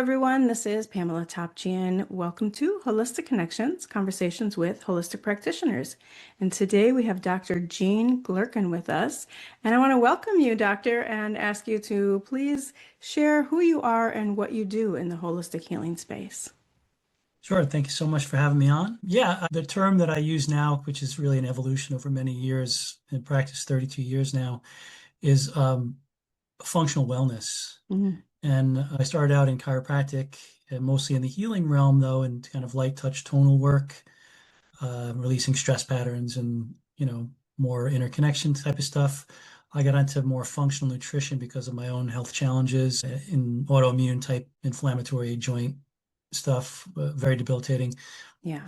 everyone. This is PamelaTopjian. Welcome to Holistic Connections, Conversations with Holistic Practitioners. And today we have Dr. Jean Clerkin with us. And I want to welcome you, Doctor, and ask you to please share who you are and what you do in the holistic healing space. Sure. Thank you so much for having me on. Yeah, the term that I use now, which is really an evolution over many years, in practice 32 years now, is functional wellness. Mm-hmm. And I started out in chiropractic, mostly in the healing realm, though, and kind of light touch tonal work, releasing stress patterns and, more interconnection type of stuff. I got into more functional nutrition because of my own health challenges in autoimmune type inflammatory joint stuff, very debilitating. Yeah.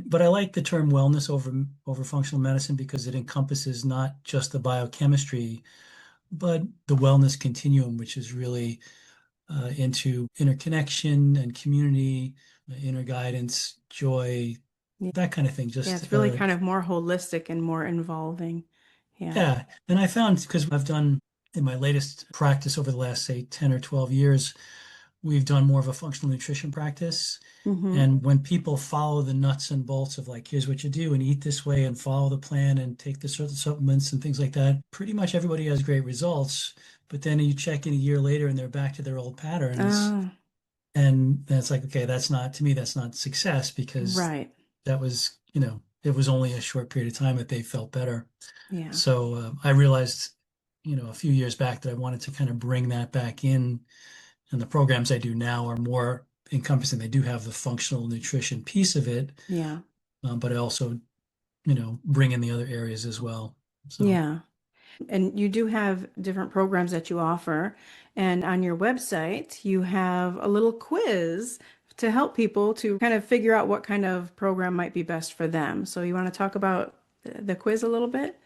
But I like the term wellness over functional medicine because it encompasses not just the biochemistry, but the wellness continuum, which is really into interconnection and community, inner guidance, joy, that kind of thing. Yeah, it's really kind of more holistic and more involving. Yeah. And I found, because I've done in my latest practice over the last, say, 10 or 12 years, we've done more of a functional nutrition practice. Mm-hmm. And when people follow the nuts and bolts of like, here's what you do and eat this way and follow the plan and take the certain supplements and things like that, pretty much everybody has great results. But then you check in a year later and they're back to their old patterns. And then it's like, okay, that's not success, because right. that was, it was only a short period of time that they felt better. Yeah. So I realized, a few years back that I wanted to kind of bring that back in. And the programs I do now are more encompassing. They do have the functional nutrition piece of it. Yeah. But I also, bring in the other areas as well. So. Yeah. And you do have different programs that you offer. And on your website, you have a little quiz to help people to kind of figure out what kind of program might be best for them. So you want to talk about the quiz a little bit?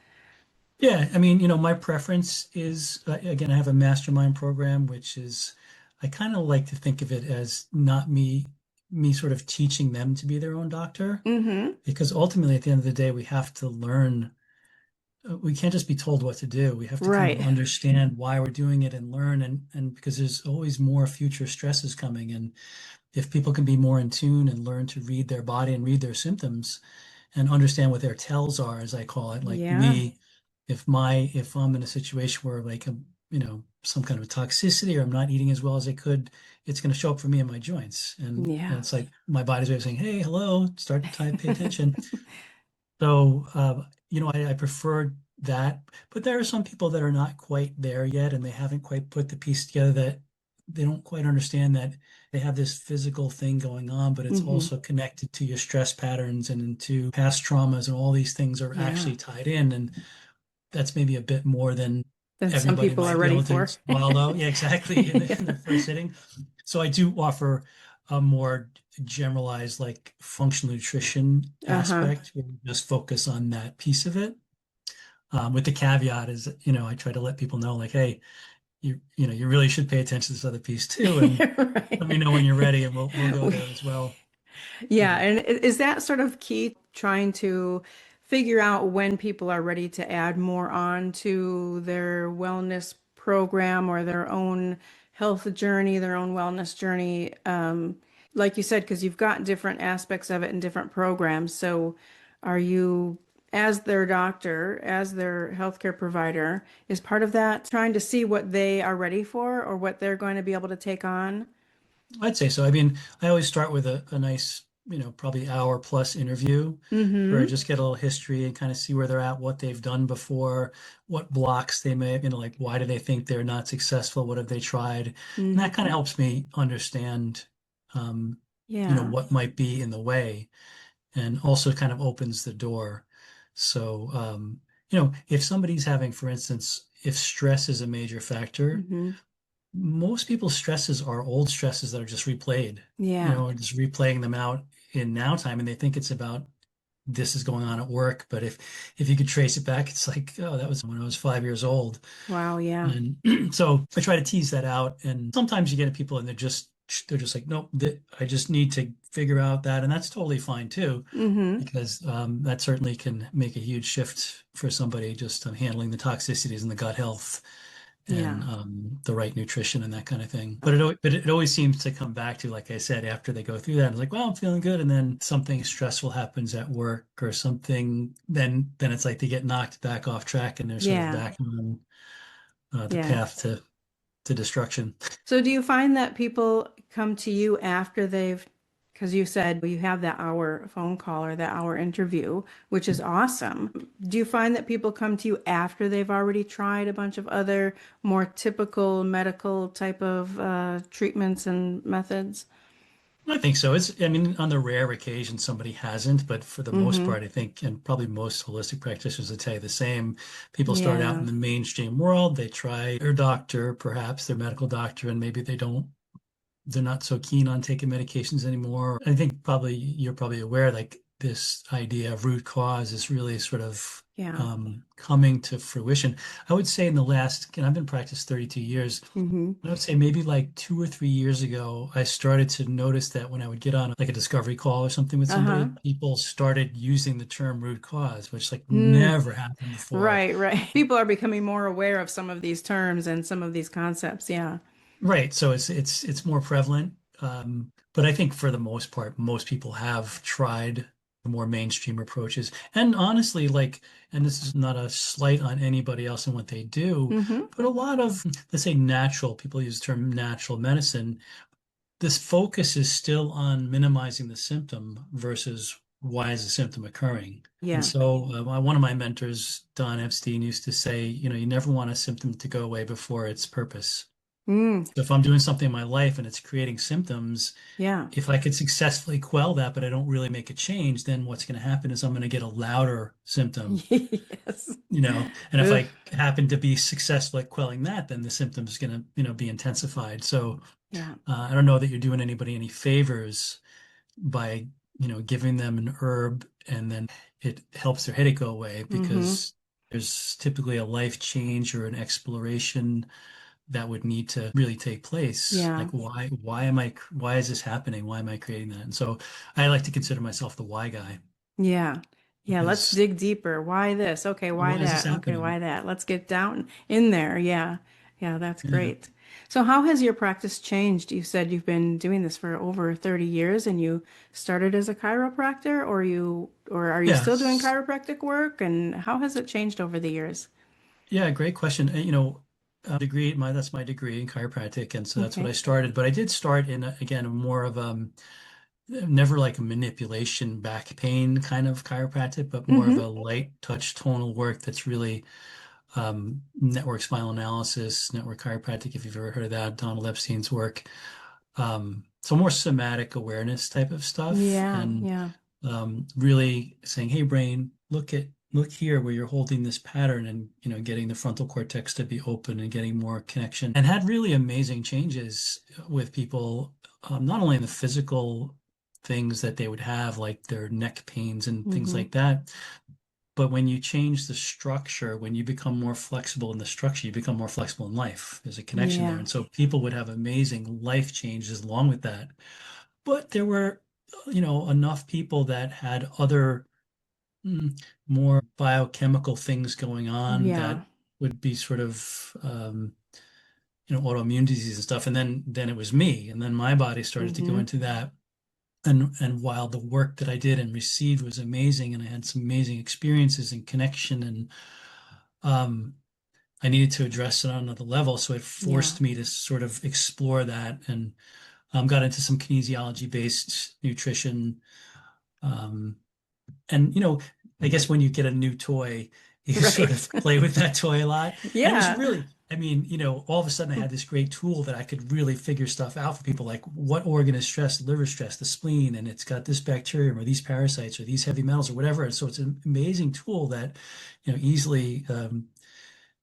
Yeah, I mean, my preference is, again, I have a mastermind program, which is, I kind of like to think of it as not me sort of teaching them to be their own doctor, because ultimately at the end of the day, we have to learn. We can't just be told what to do. We have to kind of understand why we're doing it and learn, and because there's always more future stresses coming. And if people can be more in tune and learn to read their body and read their symptoms and understand what their tells are, as I call it, like me, if I'm in a situation where like some kind of toxicity or I'm not eating as well as I could, it's going to show up for me in my joints. And it's like my body's way of saying, hey, hello, start to pay attention. So, I prefer that, but there are some people that are not quite there yet, and they haven't quite put the piece together, that they don't quite understand that they have this physical thing going on, but it's also connected to your stress patterns and into past traumas, and all these things are actually tied in. And that's maybe a bit more than some people are ready for. Swallow. Yeah, exactly. In the first sitting. So I do offer a more generalized, like, functional nutrition aspect, where we just focus on that piece of it. With the caveat is, I try to let people know, like, hey, you really should pay attention to this other piece too, and let me know when you're ready, and we'll go there as well. Yeah, and is that sort of key, trying to figure out when people are ready to add more on to their wellness program or their own health journey, their own wellness journey? Like you said, because you've got different aspects of it in different programs. So are you, as their doctor, as their healthcare provider, is part of that trying to see what they are ready for or what they're going to be able to take on? I'd say so. I mean, I always start with a nice, probably hour plus interview, where I just get a little history and kind of see where they're at, what they've done before, what blocks they may, like, why do they think they're not successful? What have they tried? And that kind of helps me understand, what might be in the way, and also kind of opens the door. So, if somebody's having, for instance, if stress is a major factor, most people's stresses are old stresses that are just replayed, just replaying them out in now time. And they think it's about this is going on at work. But if you could trace it back, it's like, oh, that was when I was 5 years old. Wow. Yeah. And so I try to tease that out. And sometimes you get people and they're just like, nope, I just need to figure out that. And that's totally fine too, because that certainly can make a huge shift for somebody, just handling the toxicities and the gut health. and Yeah. the right nutrition and that kind of thing. But it always seems to come back to, like I said, after they go through that, it's like, well, I'm feeling good, and then something stressful happens at work or something, then it's like they get knocked back off track and they're sort of Yeah. back on the Yeah. path to destruction. So do you find that people come to you after because you said you have that hour phone call or that hour interview, which is awesome. Do you find that people come to you after they've already tried a bunch of other more typical medical type of treatments and methods? I think so. I mean, on the rare occasion somebody hasn't, but for the most Mm-hmm. part, I think, and probably most holistic practitioners would tell you the same. People start out Yeah. in the mainstream world, they try their doctor, perhaps their medical doctor, and maybe they're not so keen on taking medications anymore. I think you're probably aware, like this idea of root cause is really sort of Yeah. coming to fruition. I would say in the last, and I've been practiced 32 years. Mm-hmm. I would say maybe like 2 or 3 years ago, I started to notice that when I would get on like a discovery call or something with Uh-huh. somebody, people started using the term root cause, which like Mm. never happened before. Right, right. People are becoming more aware of some of these terms and some of these concepts. Yeah. Right. So it's more prevalent. But I think for the most part, most people have tried the more mainstream approaches. And honestly, like, and this is not a slight on anybody else and what they do, Mm-hmm. but a lot of, let's say, people use the term natural medicine. This focus is still on minimizing the symptom versus why is the symptom occurring. And Yeah. so, one of my mentors, Don Epstein, used to say, you never want a symptom to go away before its purpose. Mm. So if I'm doing something in my life and it's creating symptoms, Yeah. if I could successfully quell that, but I don't really make a change, then what's going to happen is I'm going to get a louder symptom, Yes. and if Ugh. I happen to be successful at quelling that, then the symptom is going to, be intensified. So Yeah. I don't know that you're doing anybody any favors by, giving them an herb and then it helps their headache go away, Mm-hmm. because there's typically a life change or an exploration that would need to really take place. Yeah. Like, why is this happening? Why am I creating that? And so I like to consider myself the why guy, Yeah. Yeah. Let's because dig deeper. Why this? Okay. Why why is this that? Okay. happening? Why that? Let's get down in there. Yeah. Yeah. That's Yeah. great. So how has your practice changed? You said you've been doing this for over 30 years and you started as a chiropractor, or are you Yeah. still doing chiropractic work? And how has it changed over the years? Yeah, great question. That's my degree in chiropractic, and so that's what I Okay. started. But I did start in again more of never like a manipulation back pain kind of chiropractic, but more of Mm-hmm. a light touch tonal work that's really network spinal analysis, network chiropractic, if you've ever heard of that, Donald Epstein's work. So more somatic awareness type of stuff, Yeah. and Yeah. really saying, "Hey, brain, look here, where you're holding this pattern," and getting the frontal cortex to be open and getting more connection, and had really amazing changes with people, not only in the physical things that they would have, like their neck pains and things Mm-hmm. like that, but when you change the structure, when you become more flexible in the structure, you become more flexible in life. There's a connection there. Yeah. And so people would have amazing life changes along with that. But there were, enough people that had other more biochemical things going on that Yeah. would be sort of, autoimmune disease and stuff. And then it was me. And then my body started to go Mm-hmm. into that. And while the work that I did and received was amazing, and I had some amazing experiences and connection, and um, I needed to address it on another level. So it Yeah. forced me to sort of explore that, and got into some kinesiology-based nutrition. Um, and I guess when you get a new toy, you sort Right. of play with that toy a lot. And it was Yeah. really, I mean, all of a sudden I had this great tool that I could really figure stuff out for people, like what organ is stressed, liver stress, the spleen, and it's got this bacterium or these parasites or these heavy metals or whatever. And so it's an amazing tool that,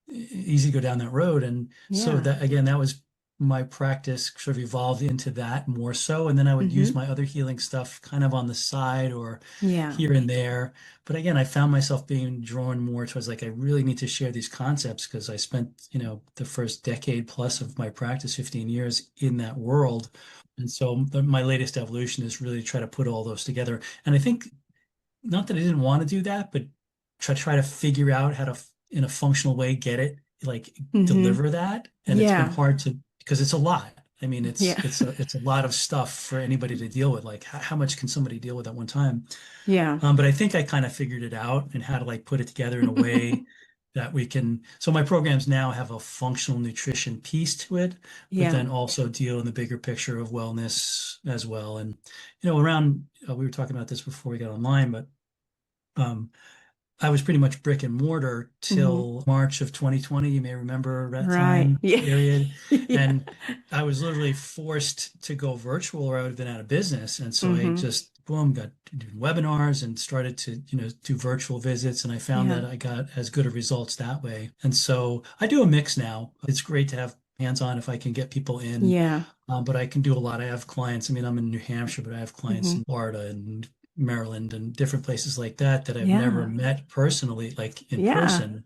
easy to go down that road. And so Yeah. that, again, that was my practice sort of evolved into that more so. And then I would use Mm-hmm. my other healing stuff kind of on the side or Yeah. here and there. But again, I found myself being drawn more towards, like, I really need to share these concepts, because I spent, the first decade plus of my practice, 15 years in that world. And so my latest evolution is really try to put all those together. And I think, not that I didn't want to do that, but try to figure out how to, in a functional way, get it like Hmm. deliver that. And it's been Yeah. hard to, because it's a lot. I mean, Yeah. it's a lot of stuff for anybody to deal with. Like how much can somebody deal with at one time? Yeah. But I think I kind of figured it out and how to like put it together in a way that we can. So my programs now have a functional nutrition piece to it, but Yeah. then also deal in the bigger picture of wellness as well. And around we were talking about this before we got online, but um, I was pretty much brick and mortar Hmm. till March of 2020. You may remember that Right. time Yeah. period. Yeah. And I was literally forced to go virtual or I would have been out of business. And so I Hmm. just, boom, got doing webinars and started to, do virtual visits. And I found Yeah. that I got as good of results that way. And so I do a mix now. It's great to have hands-on if I can get people in. Yeah. But I can do a lot. I have clients. I mean, I'm in New Hampshire, but I have clients Hmm. in Florida and Maryland and different places like that that I've never Yeah. met personally, like in Yeah. person.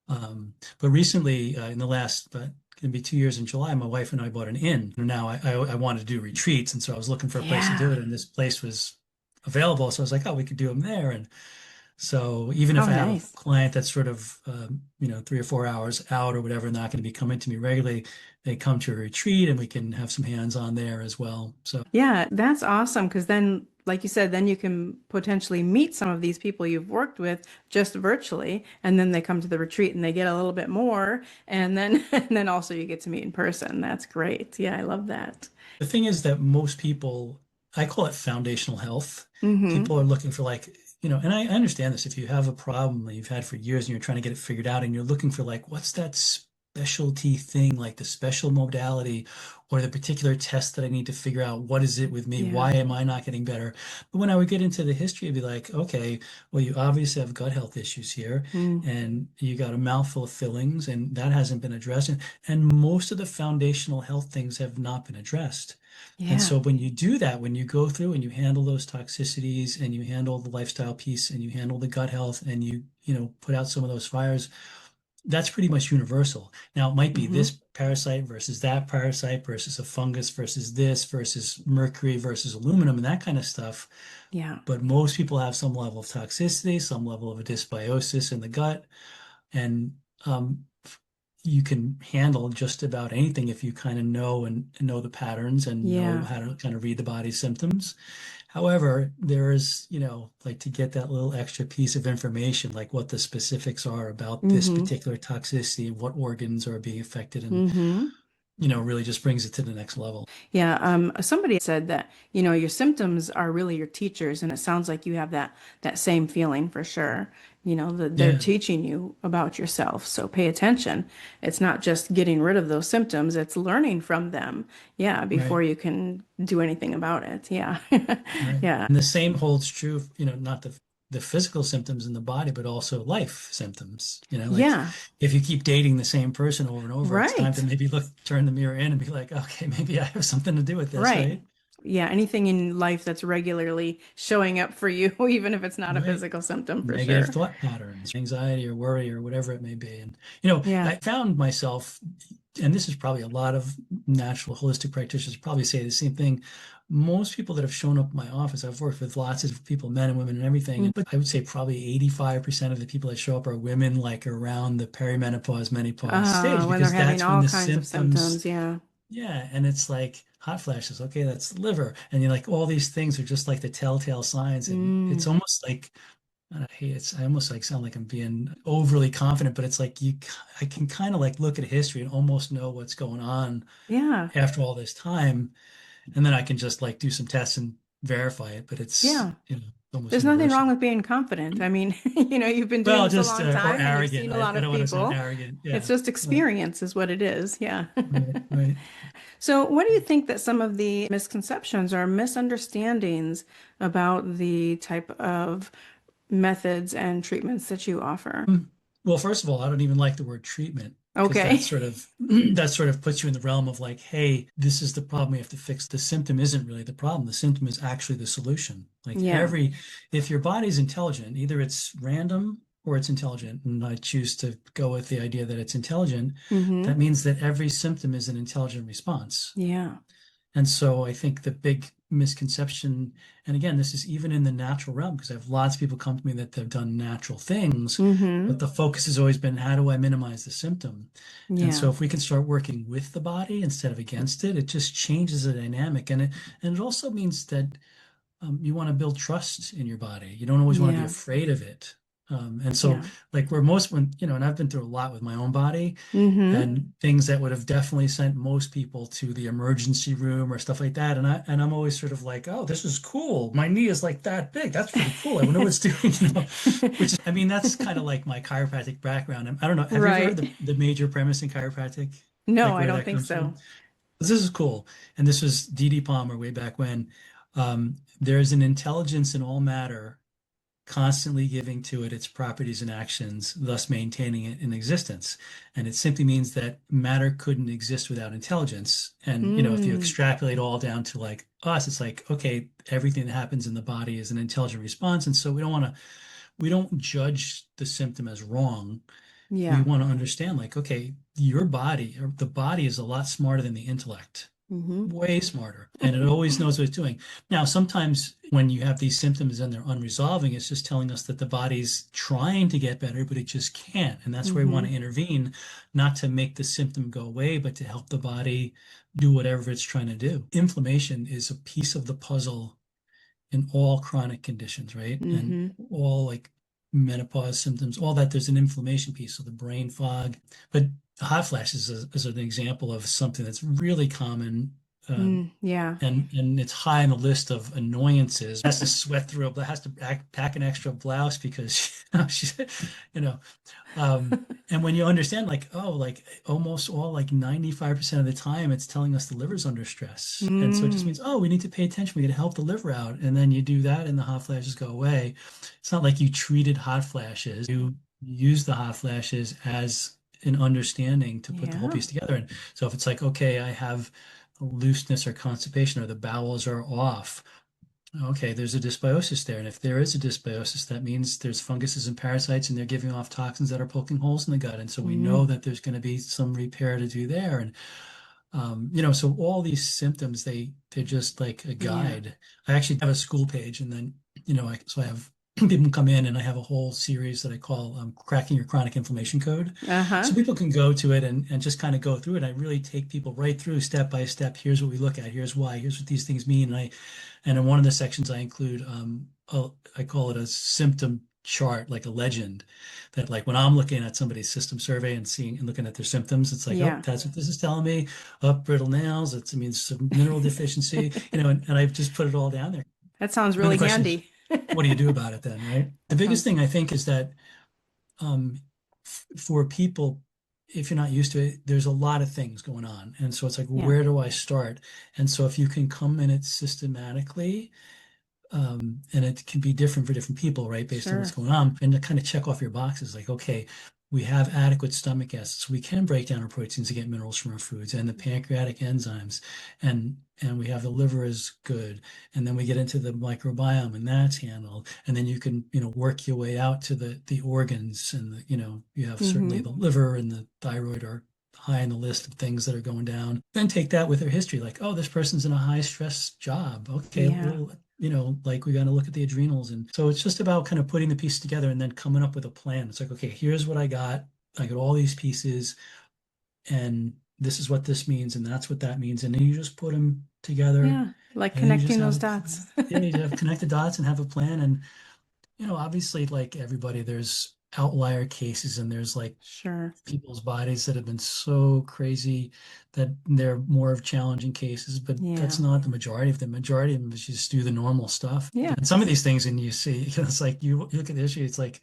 But recently, in the last, but gonna be 2 years in July, my wife and I bought an inn. And now I wanted to do retreats, and so I was looking for a place to do Yeah. it, and this place was available. So I was like, oh, we could do them there. And so even Oh, if I have a nice. client that's sort of 3 or 4 hours out or whatever, not going to be coming to me regularly, they come to a retreat, and we can have some hands on there as well. So Yeah, that's awesome because then, like you said, then you can potentially meet some of these people you've worked with just virtually, and then they come to the retreat and they get a little bit more, and then and then also you get to meet in person. That's great. Yeah, I love that. the thing is that most people, I call it foundational health. Hmm. People are looking for like, and I understand this. If you have a problem that you've had for years and you're trying to get it figured out and you're looking for like, what's that specialty thing, like the special modality or the particular test that I need to figure out, what is it with me? Yeah. Why am I not getting better? But when I would get into the history, I'd be like, okay, well, you obviously have gut health issues here Mm. and you got a mouthful of fillings and that hasn't been addressed. And most of the foundational health things have not been addressed. And Yeah. so when you do that, when you go through and you handle those toxicities and you handle the lifestyle piece and you handle the gut health and you put out some of those fires, that's pretty much universal. Now, it might be Hmm. this parasite versus that parasite versus a fungus versus this versus mercury versus aluminum and that kind of stuff. Yeah. But most people have some level of toxicity, some level of a dysbiosis in the gut. And you can handle just about anything if you kind of know and know the patterns and know Yeah. how to kind of read the body's symptoms. However, there is, like to get that little extra piece of information, like what the specifics are about this Hmm. particular toxicity and what organs are being affected, and Hmm. really just brings it to the next level. Yeah, somebody said that, your symptoms are really your teachers, and it sounds like you have that same feeling for sure. That they're Yeah, teaching you about yourself. So pay attention. It's not just getting rid of those symptoms, it's learning from them. Yeah, before right. you can do anything about it. Yeah. Right. Yeah. And the same holds true, not the physical symptoms in the body, but also life symptoms. Like Yeah. if you keep dating the same person over and over, it's time to Right. maybe turn the mirror in and be like, okay, maybe I have something to do with this, Right. right? Yeah, anything in life that's regularly showing up for you, even if it's not a Right. physical symptom for Negative sure. thought patterns, anxiety or worry or whatever it may be. And, Yeah. I found myself, and this is probably a lot of natural holistic practitioners probably say the same thing. Most people that have shown up in my office, I've worked with lots of people, men and women and everything, but I would say probably 85% of the people that show up are women like around the perimenopause, menopause stage, When they're because having that's when all the kinds of symptoms, symptoms. Yeah. yeah, and it's like hot flashes. Okay, that's the liver. And you're like, all these things are just like the telltale signs. And it's Mm. almost like, I almost like sound like I'm being overly confident, but it's like I can kind of like look at history and almost know what's going on Yeah. after all this time. And then I can just like do some tests and verify it, but it's, Yeah. almost There's nothing wrong universal. with being confident. I mean, you've been doing Well, this a just, long or time and you've arrogant. seen a I lot of don't want to sound people. arrogant. It's Yeah. just Right. experience is what it is. Yeah. Right. Right. So, what do you think that some of the misconceptions or misunderstandings about the type of methods and treatments that you offer? Hmm. Well, first of all, I don't even like the word treatment because that Okay. sort of that sort of puts you in the realm of like, hey, this is the problem we have to fix. The symptom isn't really the problem. The symptom is actually the solution. Like Yeah. if your body's intelligent, either it's random or it's intelligent, and I choose to go with the idea that it's intelligent, Mm-hmm. that means that every symptom is an intelligent response. Yeah. And so I think the big misconception, and again, this is even in the natural realm, because I have lots of people come to me that they've done natural things, Mm-hmm. but the focus has always been, how do I minimize the symptom? And so Yeah. if we can start working with the body instead of against it, it just changes the dynamic. And it also means that you want to build trust in your body. You don't always want to be Yeah. afraid of it. And so Yeah. like where most when, and I've been through a lot with my own body, Mm-hmm. and things that would have definitely sent most people to the emergency room or stuff like that. And I'm always sort of like, oh, this is cool. My knee is like that big. That's pretty cool. I wonder what it's doing, which is, I mean, that's kind of like my chiropractic background. And I don't know. Have you ever heard Right. the major premise in chiropractic, No, like I where don't that think comes from? so. This is cool. And this was D.D. Palmer way back when. There's an intelligence in all matter, constantly giving to it its properties and actions, thus maintaining it in existence. And it simply means that matter couldn't exist without intelligence. And, if you Mm. extrapolate all down to like us, it's like, okay, everything that happens in the body is an intelligent response. And so we don't judge the symptom as wrong. We Yeah. want to understand, like, okay, your body, or the body, is a lot smarter than the intellect, Mm-hmm. way smarter, and it always knows what it's doing. Now, sometimes when you have these symptoms and they're unresolving, it's just telling us that the body's trying to get better, but it just can't. And that's where we want Mm-hmm. to intervene, not to make the symptom go away, but to help the body do whatever it's trying to do. Inflammation is a piece of the puzzle in all chronic conditions, right? And Mm-hmm. all like menopause symptoms, all that, there's an inflammation piece, so the brain fog. But hot flashes is an example of something that's really common. Um, Mm. Yeah. and it's high on the list of annoyances. Has to sweat through has to pack an extra blouse because she's, you know, and when you understand, like, oh, like almost all, like 95% of the time, it's telling us the liver's under stress. And so it just Mm. means, oh, we need to pay attention. We got to help the liver out. And then you do that and the hot flashes go away. It's not like you treated hot flashes. You use the hot flashes as an understanding to put the whole Yeah. piece together. And so if it's like, okay, I have looseness or constipation, or the bowels are off. Okay, there's a dysbiosis there. And if there is a dysbiosis, that means there's funguses and parasites, and they're giving off toxins that are poking holes in the gut. And so we Mm. know that there's going to be some repair to do there. And so all these symptoms, they're just like a Yeah. guide. I actually have a Skool page, and then, so I have people come in, and I have a whole series that I call Cracking Your Chronic Inflammation Code. Uh-huh. So people can go to it and just kind of go through it. I really take people right through step by step. Here's what we look at. Here's why. Here's what these things mean. And in one of the sections, I include, I call it a symptom chart, like a legend, that like when I'm looking at somebody's system survey and seeing and looking at their symptoms, it's like, oh, Yeah. that's what this is telling me. Up, brittle nails. It means some mineral deficiency, and I've just put it all down there. That sounds And then the really question is, handy. what do you do about it then, right? The That biggest sounds, thing I think is that um, for people, if you're not used to it, there's a lot of things going on. And so it's like, well, yeah. where do I start? And so if you can come in it systematically, and it can be different for different people, right, based on what's Sure. going on, and to kind of check off your boxes, like, okay, we have adequate stomach acids, we can break down our proteins to get minerals from our foods, and the pancreatic enzymes, and we have the liver is good, and then we get into the microbiome, and that's handled, and then you can, work your way out to the organs, and you have certainly Mm-hmm. the liver and the thyroid are high on the list of things that are going down. Then take that with their history, like, oh, this person's in a high stress job. Okay, Yeah. well, like we got to look at the adrenals. And so it's just about kind of putting the pieces together and then coming up with a plan. It's like, okay, here's what I got. I got all these pieces, and this is what this means, and that's what that means. And then you just put them together, Yeah. Like and then you just connecting have those a, dots. yeah, you have connect the dots and have a plan. And, obviously, like everybody, there's outlier cases, and there's like Sure. people's bodies that have been so crazy that they're more of challenging cases, but that's Yeah. not the majority of them. Majority of them is just do the normal stuff. Yeah. And some of these things, and you see, it's like you look at the issue, it's like,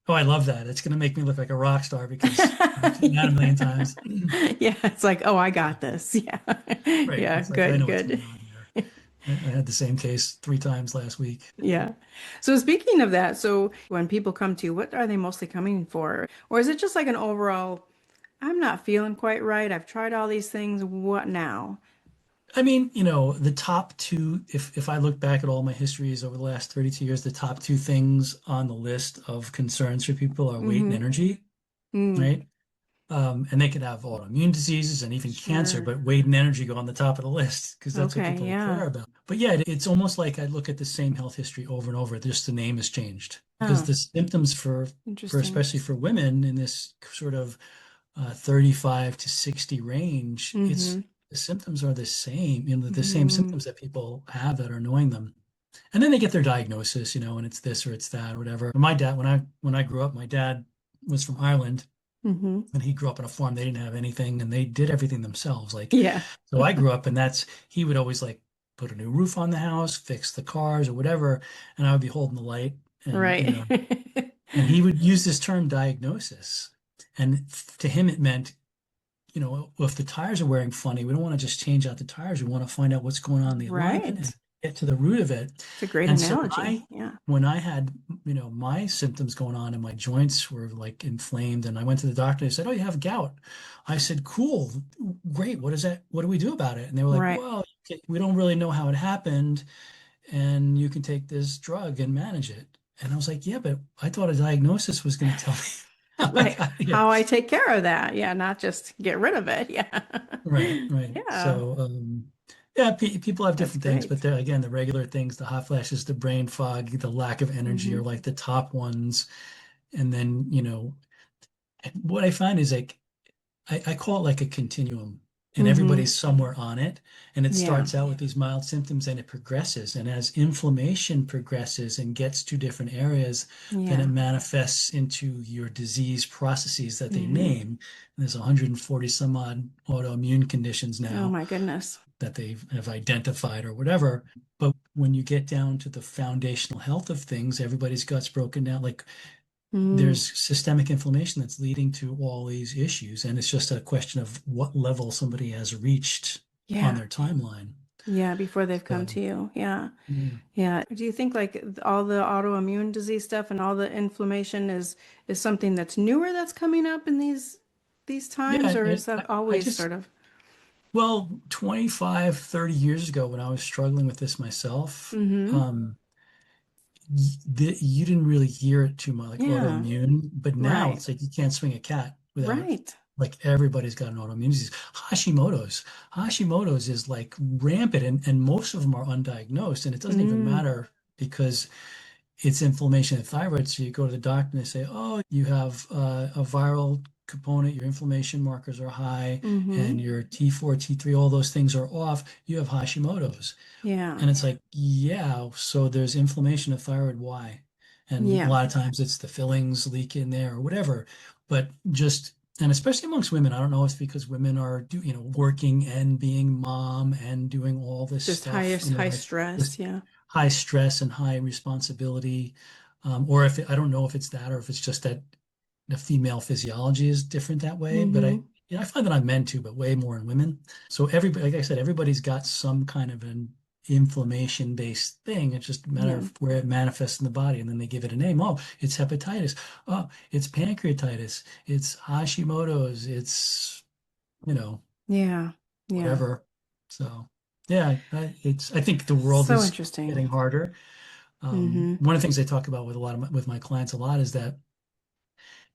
oh, I love that. It's going to make me look like a rock star because I've seen that a million times. Yeah. It's like, oh, I got this. Yeah. Right. Yeah. It's like, I Good. know what's Good. going on here. I had the same case 3 times last week. Yeah. So speaking of that, so when people come to you, what are they mostly coming for? Or is it just like an overall, I'm not feeling quite right. I've tried all these things. What now? I mean, the top two, if I look back at all my histories over the last 32 years, the top two things on the list of concerns for people are weight and Mm-hmm. energy, Mm. right? And they could have autoimmune diseases and even cancer, Sure. but weight and energy go on the top of the list because that's what Okay, people yeah. care about. But yeah, it's almost like I look at the same health history over and over, just the name has changed because Oh, the symptoms for interesting. especially for women in this sort of 35 to 60 range, Mm-hmm. it's the symptoms are the same, the same Mm-hmm. symptoms that people have that are annoying them. And then they get their diagnosis, and it's this or it's that or whatever. My dad, when I grew up, my dad was from Ireland Mm-hmm. and he grew up on a farm. They didn't have anything and they did everything themselves. Like, Yeah. so I grew up and he would always like put a new roof on the house, fix the cars or whatever. And I would be holding the light and, Right. and he would use this term diagnosis. And to him, it meant, if the tires are wearing funny, we don't want to just change out the tires. We want to find out what's going on in the alignment and Right. get to the root of it. It's a great And so analogy. Yeah. when I had, my symptoms going on and my joints were like inflamed, and I went to the doctor, they said, "Oh, you have gout." I said, "Cool, great. What is that? What do we do about it?" And they were like, Right. "Well, we don't really know how it happened, and you can take this drug and manage it." And I was like, "Yeah, but I thought a diagnosis was going to tell me how I Right. got here." How I take care of that. Yeah, not just get rid of it. Yeah. Right, right. Yeah. So, yeah, people have That's different things, but great. they're again the regular things, the hot flashes, the brain fog, the lack of energy Mm-hmm. are like the top ones. And then, what I find is like I call it like a continuum, and Mm-hmm. everybody's somewhere on it. And it Yeah. starts out with these mild symptoms and it progresses. And as inflammation progresses and gets to different areas, then it Yeah. manifests into your disease processes that they Mm-hmm. name. And there's 140 some odd autoimmune conditions Oh now my goodness. that they have identified or whatever. But when you get down to the foundational health of things, everybody's gut's broken down. Like Mm. there's systemic inflammation that's leading to all these issues. And it's just a question of what level somebody has reached on Yeah. their timeline. Yeah. Before they've come So, to you. Yeah. yeah. Yeah. Do you think like all the autoimmune disease stuff and all the inflammation is something that's newer that's coming up in these times, Yeah. or is that I always just, sort of? well, 25, 30 years ago when I was struggling with this myself, Mm-hmm. you didn't really hear it too much, like Yeah. autoimmune, but now Right. it's like you can't swing a cat without, Right. like, everybody's got an autoimmune disease. Hashimoto's is like rampant, and most of them are undiagnosed, and it doesn't even Mm. matter because it's inflammation of the thyroid. So you go to the doctor and they say, "Oh, you have a viral component. Your inflammation markers are high, Mm-hmm. and your T4, T3, all those things are off. You have Hashimoto's." Yeah. And it's like, yeah, so there's inflammation of thyroid. Why? And a Yeah. lot of times it's the fillings leak in there or whatever. But just, and especially amongst women, I don't know if it's because women are, working and being mom and doing all this Just stuff, highest high like stress. this Yeah. high stress and high responsibility. Or if I don't know if it's that or if it's just that the female physiology is different that way. But Mm-hmm. I find that on men too, but way more in women. So everybody, like I said, everybody's got some kind of an inflammation based thing. It's just a matter Yeah. of where it manifests in the body. And then they give it a name. Oh, it's hepatitis. Oh, it's pancreatitis. It's Hashimoto's. It's, you know, Yeah. Yeah. whatever. So yeah, I think the world So is interesting. getting harder. Mm-hmm. One of the things I talk about with with my clients a lot is that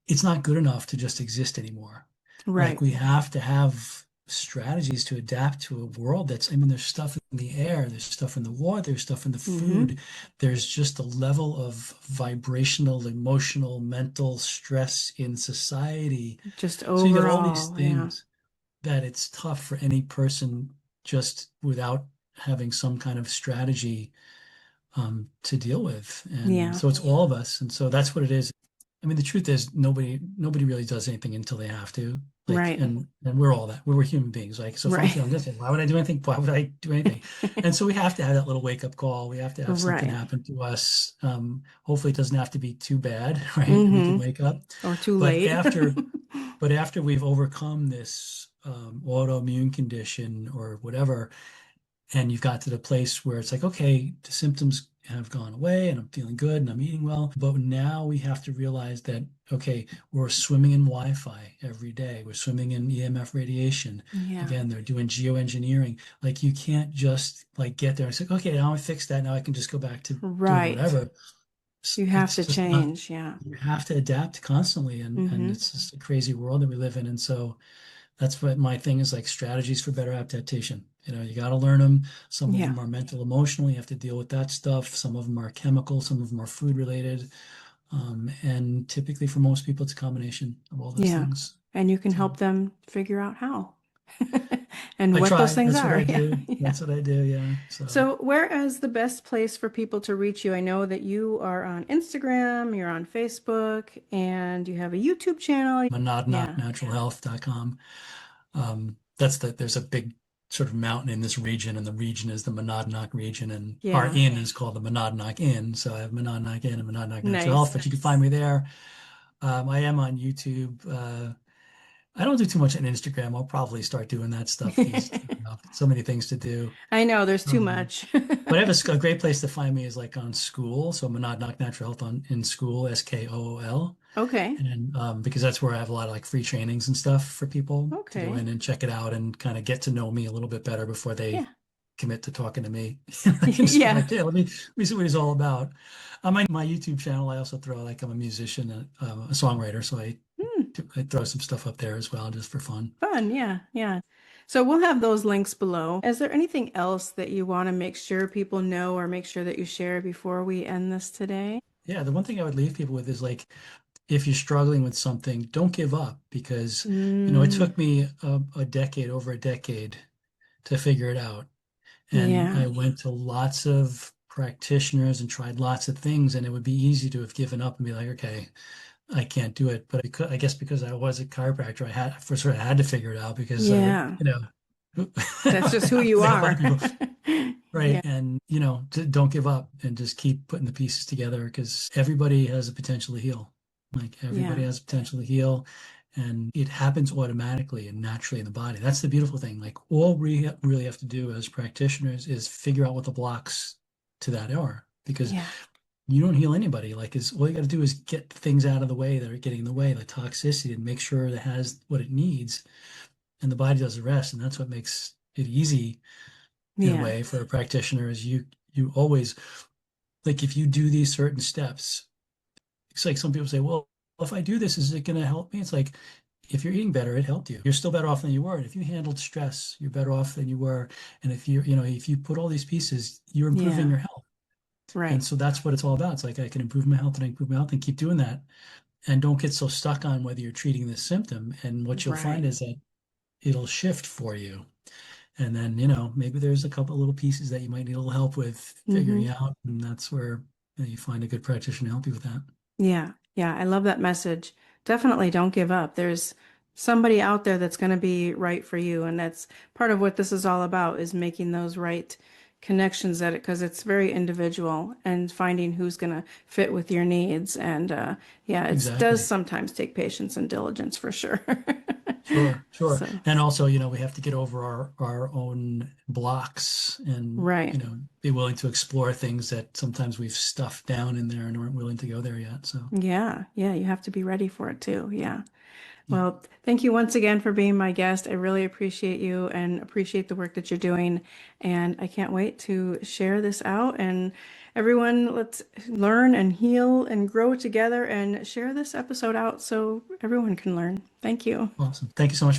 it's not good enough to just exist anymore. Like Right. we have to have strategies to adapt to a world that's, I mean, there's stuff in the air, there's stuff in the water, there's stuff in the Mm-hmm. food. There's just a level of vibrational, emotional, mental stress in society. Just So you got all these overall. Yeah. things that it's tough for any person just without having some kind of strategy to deal with. And Yeah. so it's all of us. And so that's what it is. I mean, the truth is nobody really does anything until they have to. Like, Right. and we're all that. We're human beings. Like, so if I'm Right. feeling this, why would I do anything? Why would I do anything? And so we have to have that little wake up call. We have to have something Right. happen to us. Hopefully it doesn't have to be too bad, right? We can Mm-hmm. wake up. Or too But late. after we've overcome this autoimmune condition or whatever, and you've got to the place where it's like, okay, the symptoms have gone away and I'm feeling good and I'm eating well. But now we have to realize that, okay, we're swimming in Wi-Fi every day. We're swimming in EMF radiation. Yeah. Again, they're doing geoengineering. Like you can't just like get there and say, okay, now I fixed that. Now I can just go back to doing Right. whatever. You have it's to just not, change. Yeah. you have to adapt constantly, and Hmm. it's just a crazy world that we live in. And so that's what my thing is, like strategies for better adaptation. You got to learn them. Some of Yeah. them are mental, emotional. You have to deal with that stuff. Some of them are chemical. Some of them are food related. And typically for most people, it's a combination of all those Yeah. things. And you can So help them figure out how and I what those try. things That's what are. I Yeah. do. Yeah. That's what I do. Yeah. So So, where is the best place for people to reach you? I know that you are on Instagram, you're on Facebook, and you have a YouTube channel. Yeah. monadnocknaturalhealth.com. There's a big sort of mountain in this region, and the region is the Monadnock region, and our Yeah. inn is called the Monadnock Inn. So I have Monadnock Inn and Monadnock Natural Health, Nice. but you can find me there. I am on YouTube. I don't do too much on Instagram. I'll probably start doing that stuff so many things to do. I know there's too Um, much. but I have a great place to find me is like on Skool. So Monadnock Natural Health in Skool, Skool. Okay. And because that's where I have a lot of like free trainings and stuff for people to go Okay. in and check it out and kind of get to know me a little bit better before they Yeah. commit to talking to me. I can just be Yeah. like, yeah, let me see what he's all about. On my YouTube channel, I also throw like I'm a musician, a songwriter, so Hmm. I throw some stuff up there as well just for fun. Fun. Yeah. Yeah. So we'll have those links below. Is there anything else that you want to make sure people know or make sure that you share before we end this today? Yeah, the one thing I would leave people with is like if you're struggling with something, don't give up because it Mm, took me over a decade to figure it out. And yeah. I went to lots of practitioners and tried lots of things, and it would be easy to have given up and be like, okay, I can't do it. But I guess because I was a chiropractor, I had to figure it out because I would, Yeah. That's just who I you would help other are. people. Right. Yeah. And, don't give up and just keep putting the pieces together because everybody has a potential to heal. Like everybody Yeah. has a potential to heal and it happens automatically and naturally in the body. That's the beautiful thing. Like all we really have to do as practitioners is figure out what the blocks to that are because Yeah. you don't heal anybody. Like is all you got to do is get things out of the way that are getting in the way, like toxicity, and make sure it has what it needs and the body does the rest. And that's what makes it easy in a Yeah. way for a practitioner is you always like if you do these certain steps, it's like some people say, well, if I do this, is it going to help me? It's like if you're eating better, it helped you. You're still better off than you were. And if you handled stress, you're better off than you were. And if you put all these pieces, you're improving Yeah. your health. And Right. so that's what it's all about. It's like I can improve my health and I improve my health and keep doing that. And don't get so stuck on whether you're treating this symptom. And what you'll find Right. is that it'll shift for you. And then, maybe there's a couple of little pieces that you might need a little help with Hmm. figuring out. And that's where you find a good practitioner to help you with that. Yeah. Yeah. I love that message. Definitely don't give up. There's somebody out there that's going to be right for you. And that's part of what this is all about is making those right connections at it because it's very individual and finding who's going to fit with your needs. And yeah, it does Exactly. sometimes take patience and diligence for sure. Sure, sure. So, And also, we have to get over our own blocks and, right. be willing to explore things that sometimes we've stuffed down in there and aren't willing to go there yet. So, Yeah. Yeah. You have to be ready for it too. Yeah. yeah, Well, thank you once again for being my guest. I really appreciate you and appreciate the work that you're doing. And I can't wait to share this out. And everyone, let's learn and heal and grow together and share this episode out so everyone can learn. Thank you. awesome. Thank you so much.